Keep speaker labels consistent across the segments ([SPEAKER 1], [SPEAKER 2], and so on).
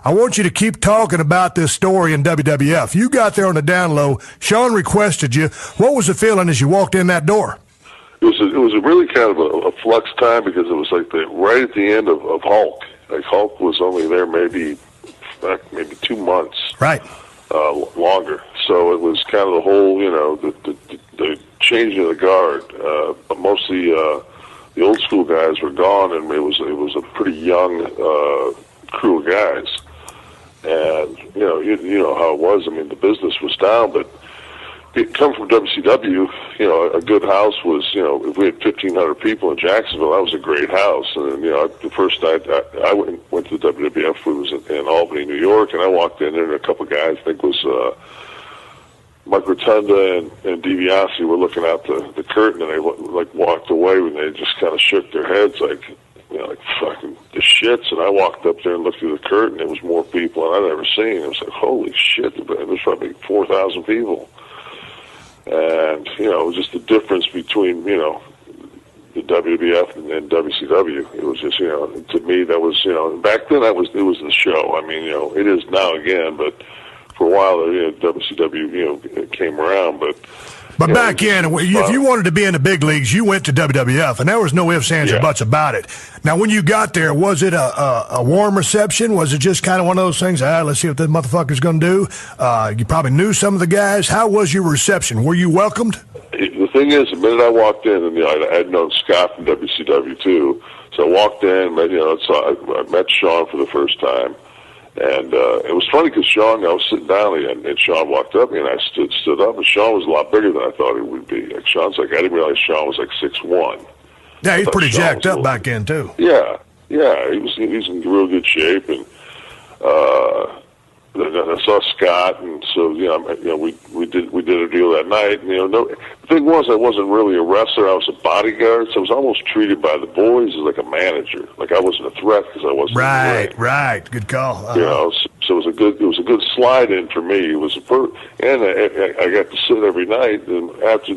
[SPEAKER 1] I want you to keep talking about this story in WWF. You got there on the down low. Shawn requested you. What was the feeling as you walked in that door?
[SPEAKER 2] It was a really kind of a flux time because it was like right at the end of Hulk. Like Hulk was only there maybe 2 months,
[SPEAKER 1] right,
[SPEAKER 2] longer. So it was kind of the whole, the changing of the guard. Mostly the old school guys were gone, and it was a pretty young crew of guys. And you know how it was. I mean, the business was down, but come from WCW, a good house was, if we had 1,500 people in Jacksonville, that was a great house. And the first night I went to the WWF, it was in Albany, New York, and I walked in there, and a couple of guys, I think it was Mike Rotunda and DiBiase were looking out the curtain, and they walked away, and they just kind of shook their heads like fucking the shits. And I walked up there and looked through the curtain. There was more people than I'd ever seen. It was like, holy shit! It was probably 4,000 people. And it was just the difference between the WWF and WCW. It was just to me that was back then it was the show. I mean it is now again, but for a while WCW came around, but
[SPEAKER 1] back then, if you wanted to be in the big leagues, you went to WWF, and there was no ifs, ands, or buts about it. Now, when you got there, was it a warm reception? Was it just kind of one of those things, let's see what this motherfucker's going to do? You probably knew some of the guys. How was your reception? Were you welcomed?
[SPEAKER 2] The thing is, the minute I walked in, and I had known Scott from WCW too, so I walked in, I met Shawn for the first time. And it was funny because Shawn, I was sitting down and Shawn walked up and I stood up, and Shawn was a lot bigger than I thought he would be. Like Shawn's I didn't realize Shawn was like 6'1".
[SPEAKER 1] Yeah, he's pretty jacked up back then too.
[SPEAKER 2] Yeah, he's in real good shape, and I saw Scott, and so we did a deal that night. And, the thing was, I wasn't really a wrestler. I was a bodyguard, so I was almost treated by the boys as like a manager. Like I wasn't a threat because I wasn't.
[SPEAKER 1] Right. Good call.
[SPEAKER 2] So it was a good slide in for me. It was and I got to sit every night. And after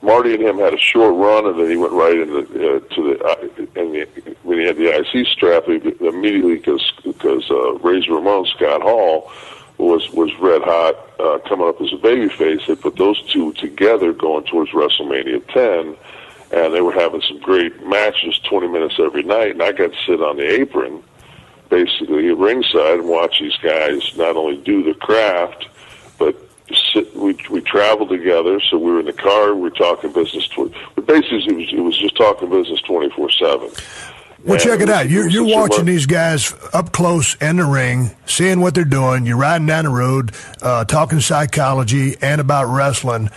[SPEAKER 2] Marty and him had a short run, and then he went right into when he had the IC strap, immediately because Razor Ramon, Scott Hall, was red hot coming up as a babyface. They put those two together going towards WrestleMania 10, and they were having some great matches, 20 minutes every night. And I got to sit on the apron, basically at ringside, and watch these guys not only do the craft, but we traveled together, so we were in the car, we were talking business. But basically, it was just talking business 24/7.
[SPEAKER 1] Well, check it out. You're watching these guys up close in the ring, seeing what they're doing. You're riding down the road, talking psychology and about wrestling.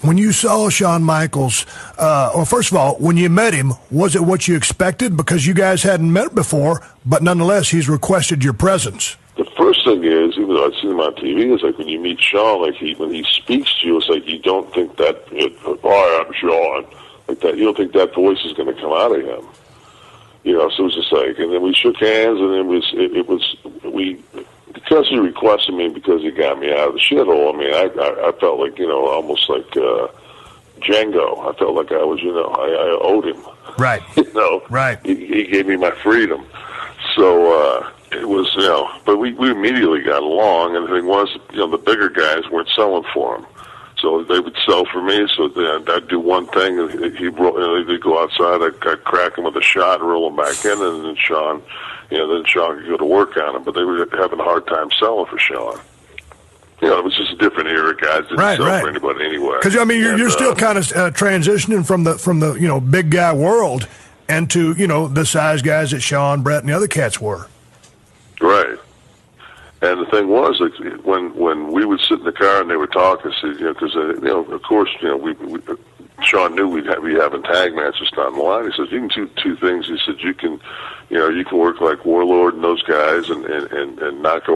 [SPEAKER 1] When you saw Shawn Michaels, or first of all, when you met him, was it what you expected? Because you guys hadn't met before, but nonetheless, he's requested your presence.
[SPEAKER 2] The first thing is, even though I've seen him on TV, is like when you meet Shawn, like when he speaks to you, it's like you don't think that, hi, I'm Shawn, like that. You don't think that voice is going to come out of him. So it was just like, and then we shook hands, and because he requested me, because he got me out of the shithole. I mean, I felt like, almost like Django. I felt like I was, I owed him.
[SPEAKER 1] Right. Right.
[SPEAKER 2] He gave me my freedom. So it was, but we immediately got along, and the thing was, the bigger guys weren't selling for him. So they would sell for me, so I'd do one thing, and they'd go outside, I'd crack him with a shot, roll him back in, and then Shawn could go to work on him. But they were having a hard time selling for Shawn. It was just a different era. Guys didn't sell for anybody anyway.
[SPEAKER 1] Because you're still kind of transitioning from the big guy world into the size guys that Shawn, Brett, and the other cats were.
[SPEAKER 2] Right. And the thing was, like, when we would sit in the car and they would talk, I said, because of course, Shawn knew we'd be having tag matches down the line. He says, you can do two things. He said, you can work like Warlord and those guys and knock